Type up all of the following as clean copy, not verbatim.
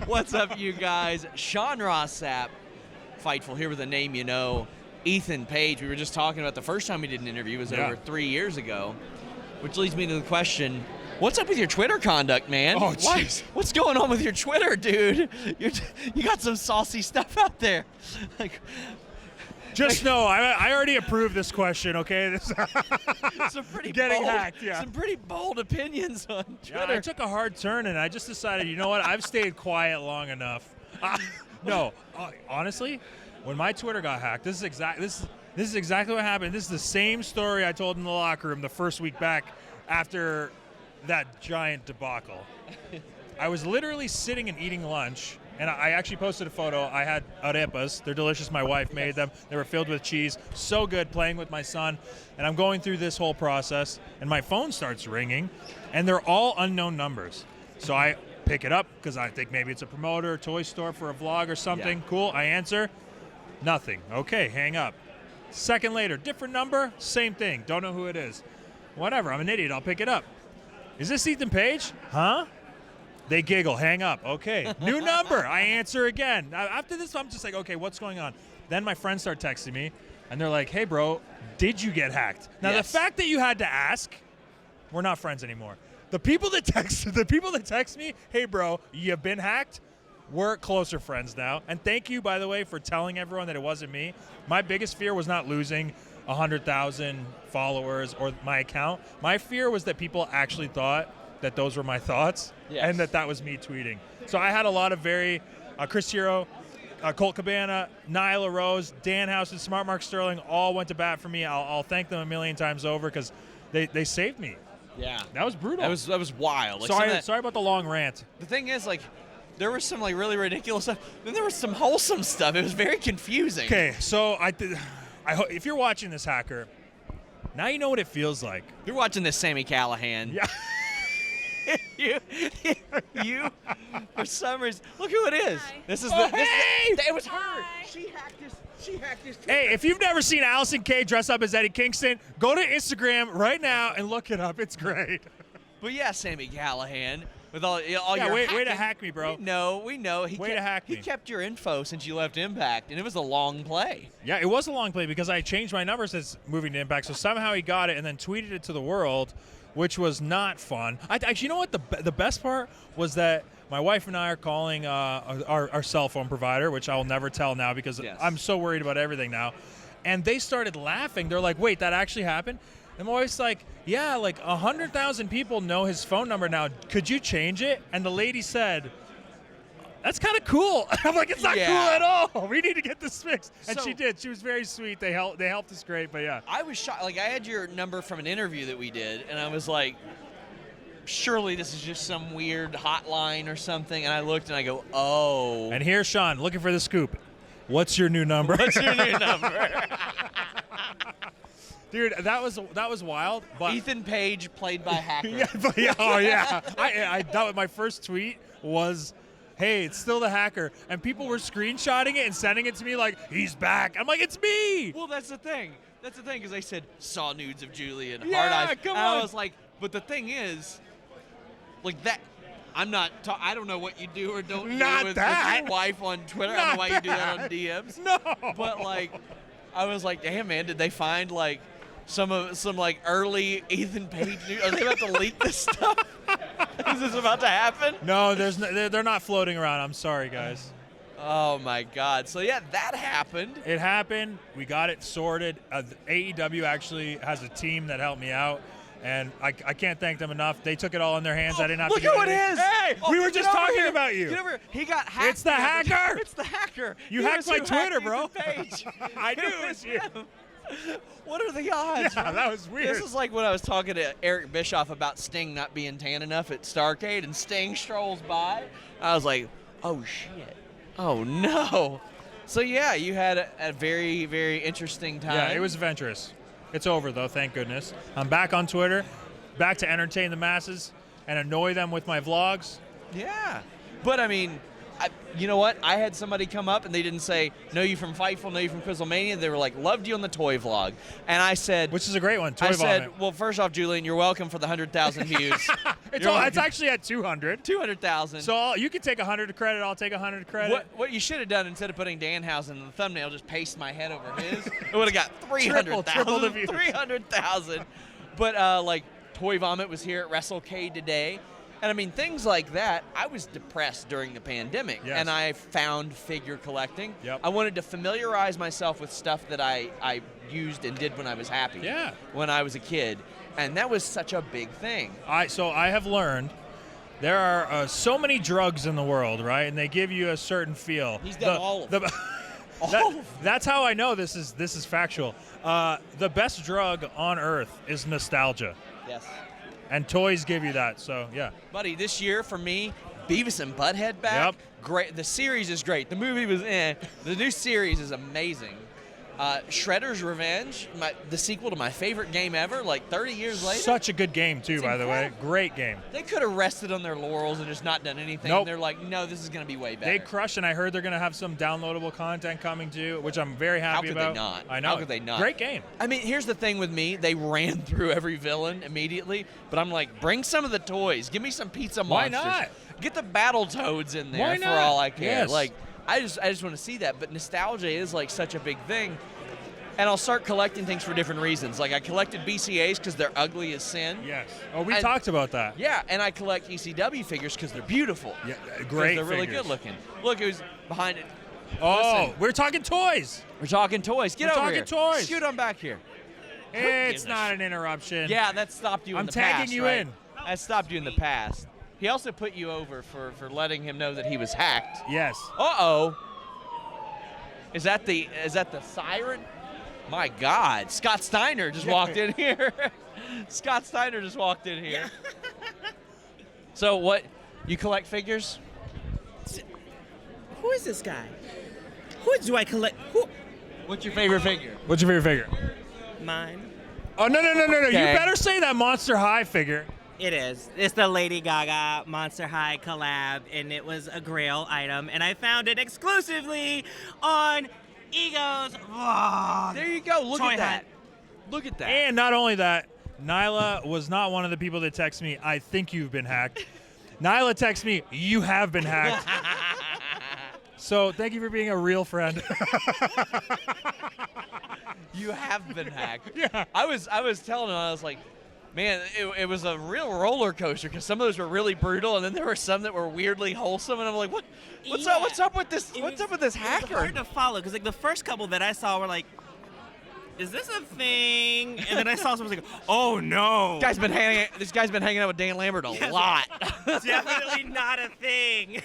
What's up, you guys? Sean Ross Sapp, Fightful, here with a name you know. Ethan Page, we were just talking about the first time we did an interview was over 3 years ago, which leads me to the question, what's up with your Twitter conduct, man? Oh, jeez. What's going on with your Twitter, dude? You got some saucy stuff out there. Just know, I already approved this question, okay? Some pretty Getting bold, hacked, yeah. Some pretty bold opinions on Twitter. Yeah, I took a hard turn, and I just decided, you know what? I've stayed quiet long enough. No, honestly, when my Twitter got hacked, this is exactly what happened. This is the same story I told in the locker room the first week back after that giant debacle. I was literally sitting and eating lunch, and I actually posted a photo. I had arepas. They're delicious. My wife made them. They were filled with cheese. So good, playing with my son. And I'm going through this whole process, and my phone starts ringing, and they're all unknown numbers. So I pick it up because I think maybe it's a promoter, toy store for a vlog or something. Yeah. Cool. I answer. Nothing. Okay, hang up. Second later, different number, same thing. Don't know who it is. Whatever, I'm an idiot. I'll pick it up. Is this Ethan Page? Huh? They giggle, hang up. Okay, new number. I answer again. After this, I'm just like, okay, what's going on? Then my friends start texting me, and they're like, hey, bro, did you get hacked? Now, Yes. the fact that you had to ask, we're not friends anymore. The people that text me, hey, bro, you've been hacked, we're closer friends now. And thank you, by the way, for telling everyone that it wasn't me. My biggest fear was not losing 100,000 followers or my account. My fear was that people actually thought that those were my thoughts and that was me tweeting. So I had a lot of very Chris Hero, Colt Cabana, Nyla Rose, Dan House, and Smart Mark Sterling all went to bat for me. I'll thank them a million times over because they saved me. Yeah. That was brutal. That was wild. Like, Sorry about the long rant. The thing is, like, there was some like really ridiculous stuff. Then there was some wholesome stuff. It was very confusing. Okay, so if you're watching this, hacker, now you know what it feels like. You're watching this, Sammy Callahan. Yeah. you, for some reason, look who it is. Hi. This is hey! it was her. Hi. She hacked his Twitter. Hey, if you've never seen Allison Kay dress up as Eddie Kingston, go to Instagram right now and look it up. It's great. But yeah, Sammy Callahan, with all your way hacking, to hack me, bro. We know. Way to hack me. He kept your info since you left Impact, and it was a long play. Yeah, it was a long play because I changed my number since moving to Impact, so somehow he got it and then tweeted it to the world, which was not fun. Actually, you know what? The best part was that my wife and I are calling our cell phone provider, which I will never tell now because I'm so worried about everything now. And they started laughing. They're like, wait, that actually happened? And my wife's like, yeah, like 100,000 people know his phone number now. Could you change it? And the lady said, that's kind of cool. I'm like, it's not cool at all. We need to get this fixed. And she did. She was very sweet. They helped us great, but yeah. I was shocked. Like, I had your number from an interview that we did, and I was like, surely this is just some weird hotline or something. And I looked and I go, oh. And here's Sean looking for the scoop. What's your new number? What's your new number? Dude, that was wild. But Ethan Page, played by hacker. I thought my first tweet was, hey, it's still the hacker. And people were screenshotting it and sending it to me like, he's back. I'm like, it's me. Well, that's the thing. Because they said, saw nudes of Julian. Yeah, hard eyes. come and on. I was like, but the thing is, like that, I don't know what you do or don't Not do with that. your wife on Twitter. I don't know why you do that on DMs. No. But like, I was like, damn, man, did they find like some like early Ethan Page news? Are they about to leak this stuff? Is this about to happen? No, they're not floating around. I'm sorry, guys. Oh my God. So yeah, that happened. It happened. We got it sorted. AEW actually has a team that helped me out. And I can't thank them enough. They took it all in their hands. I didn't have Look to do who it anything. is! Hey, Oh, we were just get over talking here. about you. Get over here. He got hacked. It's the hacker. It's the hacker. You Here's hacked my who Twitter, hacked bro. Ethan Page. I knew it was you. What are the odds? Yeah, that was weird. This is like when I was talking to Eric Bischoff about Sting not being tan enough at Starrcade, and Sting strolls by. I was like, oh, shit. Oh, no. So, yeah, you had a very, very interesting time. Yeah, it was adventurous. It's over, though, thank goodness. I'm back on Twitter, back to entertain the masses and annoy them with my vlogs. Yeah. But, I mean, you know what? I had somebody come up and they didn't say, know you from Fightful, know you from Quizlemania. They were like, loved you on the toy vlog. And I said... Which is a great one, Toy I Vomit. said, well, first off, Julian, you're welcome for the 100,000 views. It's actually at 200. 200,000. So you can take 100 credit, I'll take 100 credit. What you should have done, instead of putting Danhausen in the thumbnail, just paste my head over his. It would have got 300,000. Triple the views. 300,000. But, like, Toy Vomit was here at WrestleCade today. And I mean, things like that, I was depressed during the pandemic, and I found figure collecting. Yep. I wanted to familiarize myself with stuff that I used and did when I was happy, when I was a kid. And that was such a big thing. So I have learned there are so many drugs in the world, right? And they give you a certain feel. He's done all of them. That's how I know this is factual. The best drug on earth is nostalgia. Yes. And toys give you that, so yeah. Buddy, this year for me, Beavis and Butthead back. Yep. Great. The series is great. The movie was The new series is amazing. Shredder's Revenge, the sequel to my favorite game ever, like 30 years later. Such a good game, too, by the way. Great game. They could have rested on their laurels and just not done anything. Nope. They're like, no, this is going to be way better. They crush, and I heard they're going to have some downloadable content coming, too, which I'm very happy about. How could they not? I know. How could they not? Great game. I mean, here's the thing with me. They ran through every villain immediately, but I'm like, bring some of the toys. Give me some pizza monsters. Why not? Get the Battletoads in there Why for not? all I care. Yes. Like, I just want to see that, but nostalgia is like such a big thing. And I'll start collecting things for different reasons. Like I collected BCAs because they're ugly as sin. Yes. Oh, we talked about that. Yeah, and I collect ECW figures because they're beautiful. Yeah, great. They're really figures. good looking. Look who's behind it. Oh, Listen. we're talking toys. We're talking toys. Get over here. We're talking toys. Scoot on back here. It's not an interruption. Yeah, that stopped you in the past. I'm tagging you right? in. That stopped you in the past. He also put you over for letting him know that he was hacked. Yes. Uh-oh. Is that the siren? My God, Scott Steiner just walked in here. Scott Steiner just walked in here. So what, you collect figures? Who is this guy? Who do I collect? Who? What's your favorite figure? What's your favorite figure? Mine. Oh, no. Okay. You better say that Monster High figure. It is. It's the Lady Gaga Monster High collab, and it was a Grail item, and I found it exclusively on Ego's vlog. There you go. Look Toy at that. Hunt. Look at that. And not only that, Nyla was not one of the people that texted me, I think you've been hacked. Nyla texted me, you have been hacked. So thank you for being a real friend. You have been hacked. Yeah. I was telling him, I was like, man, it was a real roller coaster because some of those were really brutal, and then there were some that were weirdly wholesome, and I'm like, what's up with this? What's up with this hacker? It was hard to follow because like the first couple that I saw were like, is this a thing? And then I saw someone like, oh no. This guy's been hanging out with Dan Lambert a lot. Definitely not a thing.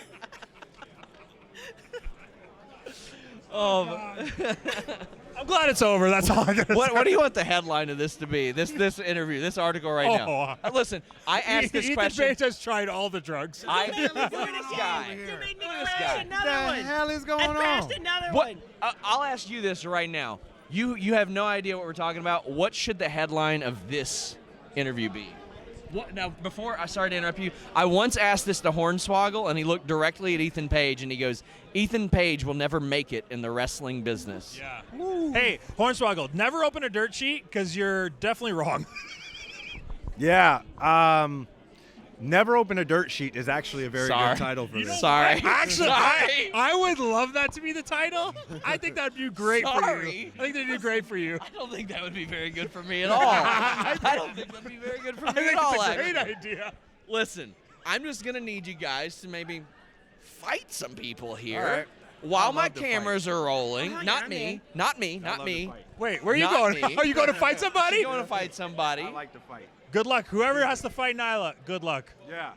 I'm glad it's over. That's all I got to say. What do you want the headline of this to be? This interview, this article right now. Listen, I asked this question. Ethan Page has tried all the drugs. Look at this guy. You made me Look at this crash guy. another What one. the hell is going I crashed on? another What? one. I'll ask you this right now. You have no idea what we're talking about. What should the headline of this interview be? Now, sorry to interrupt you. I once asked this to Hornswoggle, and he looked directly at Ethan Page, and he goes, Ethan Page will never make it in the wrestling business. Yeah. Hey, Hornswoggle, never open a dirt sheet because you're definitely wrong. Yeah. Never Open a Dirt Sheet is actually a very good title for this. Sorry. Actually, Sorry. I would love that to be the title. I think that'd be great for Sorry. you. I think that'd be great for you. I don't think that would be very good for me at all. I don't think that'd be very good for I me think at all. it's a great actually. idea. Listen, I'm just going to need you guys to maybe fight some people here. All right. While I'd my love to cameras are rolling. Oh, Not yeah, me. man. Not me. I'd Not love to me. fight. Wait, where are you Not going? me. Are you going to fight somebody? You're going to fight somebody. I like to fight. Good luck. Whoever has to fight Nyla, good luck. Yeah.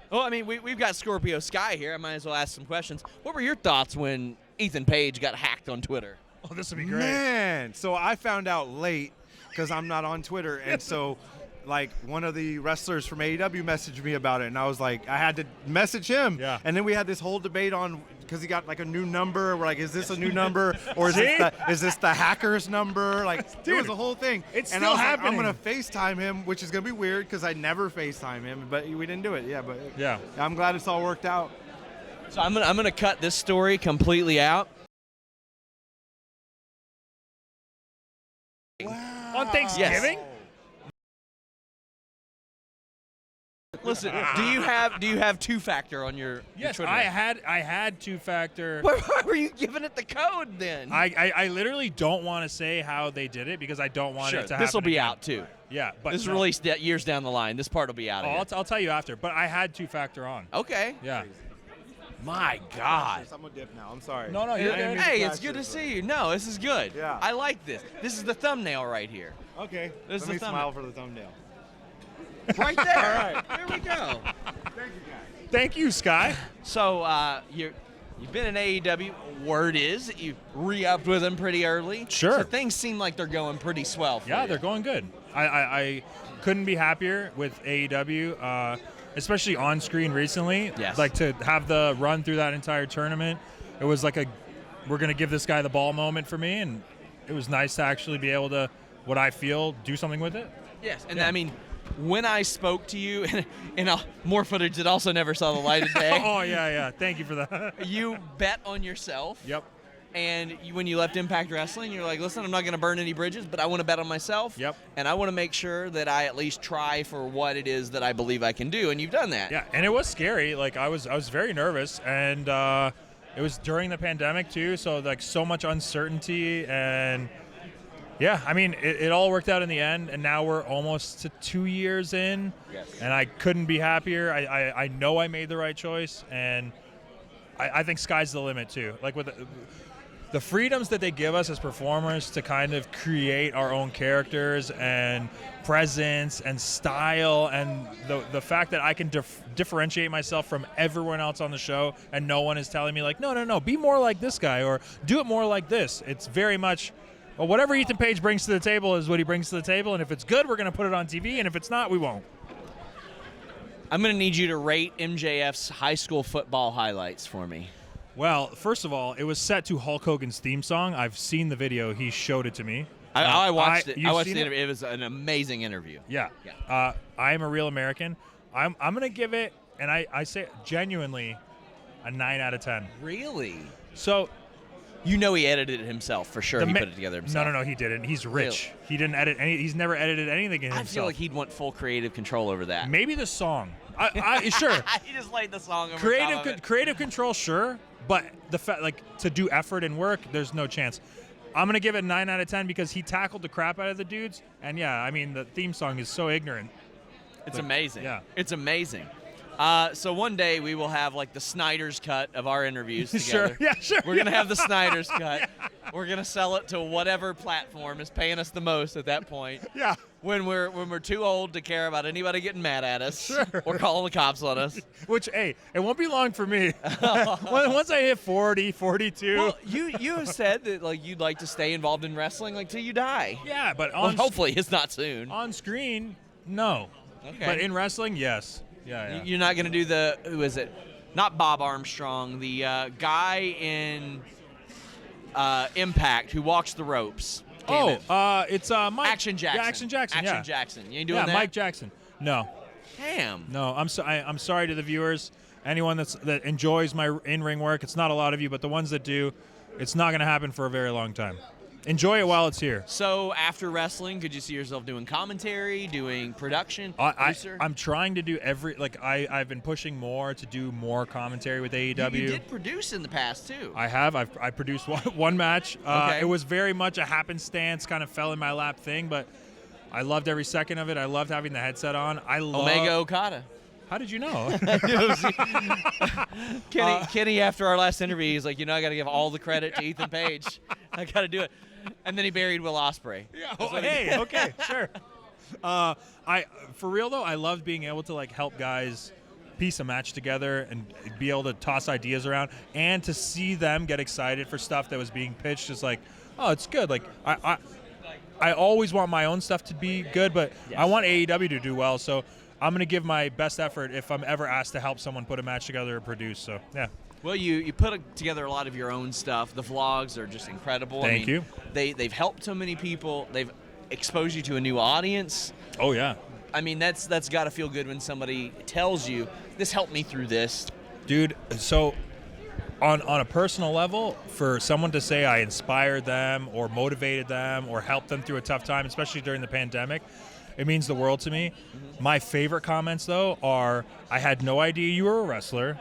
Well, I mean, we've got Scorpio Sky here. I might as well ask some questions. What were your thoughts when Ethan Page got hacked on Twitter? Oh, this would be great. Man, so I found out late because I'm not on Twitter, and so like one of the wrestlers from AEW messaged me about it, and I was like, I had to message him. Yeah. And then we had this whole debate on because he got like a new number. We're like, is this a new number or is this the hacker's number? Like, it was a whole thing. It's and still I was happening. Like, I'm gonna FaceTime him, which is gonna be weird because I never FaceTime him, but we didn't do it. Yeah, but Yeah. I'm glad it's all worked out. So I'm gonna cut this story completely out. Wow. On Thanksgiving? Yes. Listen, do you have two-factor on your Yes, Twitter? I had two-factor. Why were you giving it the code then? I literally don't want to say how they did it because I don't want it to happen. This will be again. out too. Yeah, but this is released years down the line. This part will be out. I'll tell you after. But I had two-factor on. Okay. Yeah. My God. I'm gonna dip now. I'm sorry. No, you're good. Hey, it's good to see you. No, this is good. Yeah. I like this. This is the thumbnail right here. Okay. This is Let me the smile for the thumbnail. Right there. All right. There we go. Thank you, guys. Thank you, Sky. So you've been in AEW. Word is that you re-upped with them pretty early. Sure. So things seem like they're going pretty swell for you. Yeah, they're going good. I couldn't be happier with AEW, especially on screen recently. Yes. Like to have the run through that entire tournament. It was like we're going to give this guy the ball moment for me, and it was nice to actually be able to, what I feel, do something with it. Yes, and Yeah. I mean, when I spoke to you, and more footage that also never saw the light of day. Oh, yeah. Thank you for that. You bet on yourself. Yep. And when you left Impact Wrestling, you're like, listen, I'm not going to burn any bridges, but I want to bet on myself. Yep. And I want to make sure that I at least try for what it is that I believe I can do, and you've done that. Yeah, and it was scary. Like I was very nervous, and it was during the pandemic too, so like so much uncertainty, and yeah, I mean it all worked out in the end, and now we're almost to 2 years in. Yes. And I couldn't be happier. I know I made the right choice, and I think sky's the limit too. Like with the freedoms that they give us as performers to kind of create our own characters and presence and style, and the fact that I can differentiate myself from everyone else on the show, and no one is telling me like, no, be more like this guy or do it more like this. It's very much, well, whatever Ethan Page brings to the table is what he brings to the table, and if it's good, we're going to put it on TV, and if it's not, we won't. I'm going to need you to rate MJF's high school football highlights for me. Well, first of all, it was set to Hulk Hogan's theme song. I've seen the video. He showed it to me. I watched it. You've I watched seen the interview. It was an amazing interview. Yeah. Yeah. I am a real American. I'm going to give it, and I say genuinely, a 9 out of 10. Really? So You know he edited it himself for sure. He put it together himself. No, he didn't. He's rich. Really? He didn't edit any. He's never edited anything in himself. I feel like he'd want full creative control over that. Maybe the song. Sure. He just laid the song over top of it. Creative control, sure. But the fact, like, to do effort and work, there's no chance. I'm gonna give it 9 out of 10 because he tackled the crap out of the dudes. And yeah, I mean the theme song is so ignorant. It's amazing. Yeah. It's amazing. So one day we will have like the Snyder's cut of our interviews together. Sure. Yeah, sure. We're gonna have the Snyder's cut. We're gonna sell it to whatever platform is paying us the most at that point. Yeah. When we're too old to care about anybody getting mad at us Sure. or calling the cops on us. Which, hey, it won't be long for me. Once I hit 40, 42. Well, you have said that like you'd like to stay involved in wrestling like till you die. Yeah, but Well, hopefully it's not soon. on screen, no. Okay. But in wrestling, yes. Yeah. You're not going to do the, who is it? Not Bob Armstrong, the guy in Impact who walks the ropes. It's Mike. Action Jackson. Yeah, Action Jackson. Action Jackson. You ain't doing yeah, that? Mike Jackson. No. Damn. No, I'm sorry to the viewers. Anyone that enjoys my in-ring work, it's not a lot of you, but the ones that do, it's not going to happen for a very long time. Enjoy it while it's here. So after wrestling, could you see yourself doing commentary, doing production, producer? I'm trying to do I've been pushing more to do more commentary with AEW. You did produce in the past too. I have. I produced one match. Okay. It was very much a happenstance, kind of fell in my lap thing, but I loved every second of it. I loved having the headset on. Omega Okada. How did you know? Kenny, after our last interview, he's like, I got to give all the credit to Ethan Page. I got to do it. And then he buried Will Ospreay. Yeah. Hey. Okay. Sure. For real though, I loved being able to like help guys piece a match together and be able to toss ideas around, and to see them get excited for stuff that was being pitched. Is like, oh, it's good. Like I always want my own stuff to be good, but Yes. I want AEW to do well. So I'm going to give my best effort if I'm ever asked to help someone put a match together or produce. So yeah. Well, you put together a lot of your own stuff. The vlogs are just incredible. Thank you. They've helped so many people. They've exposed you to a new audience. Oh yeah. I mean, that's got to feel good when somebody tells you, this helped me through this. Dude, so on a personal level, for someone to say I inspired them or motivated them or helped them through a tough time, especially during the pandemic, it means the world to me. Mm-hmm. My favorite comments, though, are, I had no idea you were a wrestler.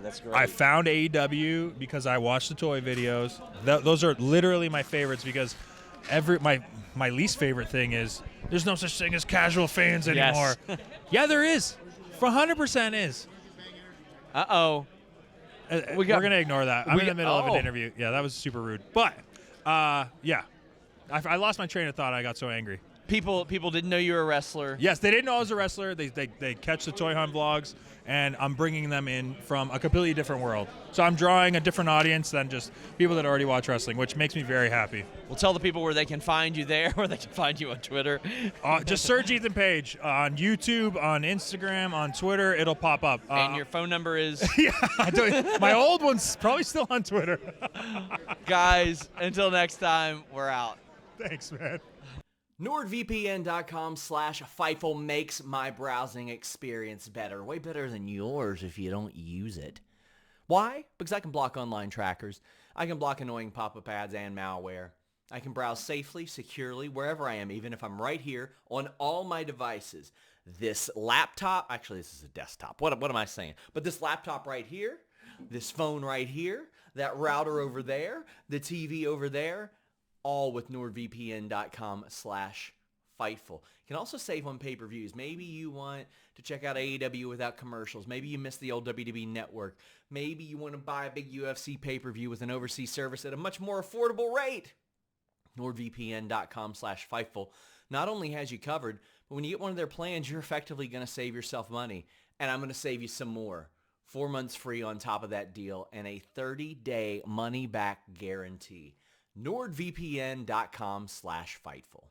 That's great. I found AEW because I watched the toy videos. Those are literally my favorites, because my least favorite thing is there's no such thing as casual fans anymore. Yes. Yeah, there is. For 100% is. Uh-oh. We're going to ignore that. I'm in the middle of an interview. Yeah, that was super rude. But, yeah. I lost my train of thought. I got so angry. People didn't know you were a wrestler. Yes, they didn't know I was a wrestler. They catch the Toy Hunt vlogs, and I'm bringing them in from a completely different world. So I'm drawing a different audience than just people that already watch wrestling, which makes me very happy. We'll tell the people where they can find you there, where they can find you on Twitter. Just search Ethan Page on YouTube, on Instagram, on Twitter. It'll pop up. And your phone number is? Yeah, my old one's probably still on Twitter. Guys, until next time, we're out. Thanks, man. NordVPN.com/Fightful makes my browsing experience better. Way better than yours if you don't use it. Why? Because I can block online trackers. I can block annoying pop-up ads and malware. I can browse safely, securely, wherever I am, even if I'm right here on all my devices. This laptop, actually this is a desktop. What am I saying? But this laptop right here, this phone right here, that router over there, the TV over there, all with NordVPN.com/Fightful. You can also save on pay-per-views. Maybe you want to check out AEW without commercials. Maybe you miss the old WWE Network. Maybe you want to buy a big UFC pay-per-view with an overseas service at a much more affordable rate. NordVPN.com/Fightful not only has you covered, but when you get one of their plans, you're effectively going to save yourself money. And I'm going to save you some more. 4 months free on top of that deal and a 30-day money-back guarantee. NordVPN.com/Fightful.